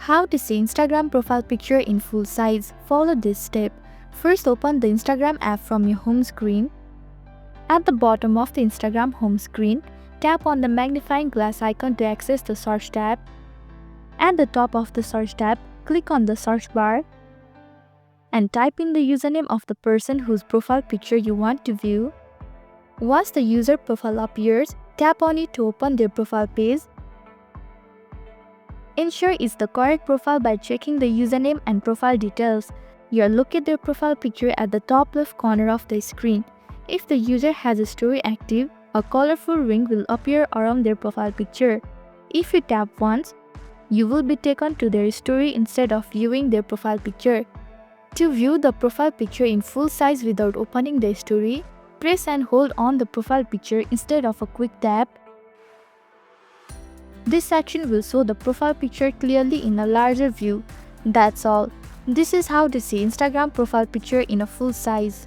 How to see Instagram profile picture in full size. Follow this step. First, open the Instagram app from your home screen. At the bottom of the Instagram home screen, tap on the magnifying glass icon to access the search tab. At the top of the search tab, click on the search bar and type in the username of the person whose profile picture you want to view. Once the user profile appears, tap on it to open their profile page. Ensure it's the correct profile by checking the username and profile details. You'll locate their profile picture at the top left corner of the screen. If the user has a story active, a colorful ring will appear around their profile picture. If you tap once, you will be taken to their story instead of viewing their profile picture. To view the profile picture in full size without opening the story, press and hold on the profile picture instead of a quick tap. This action will show the profile picture clearly in a larger view. That's all. This is how to see Instagram profile picture in a full size.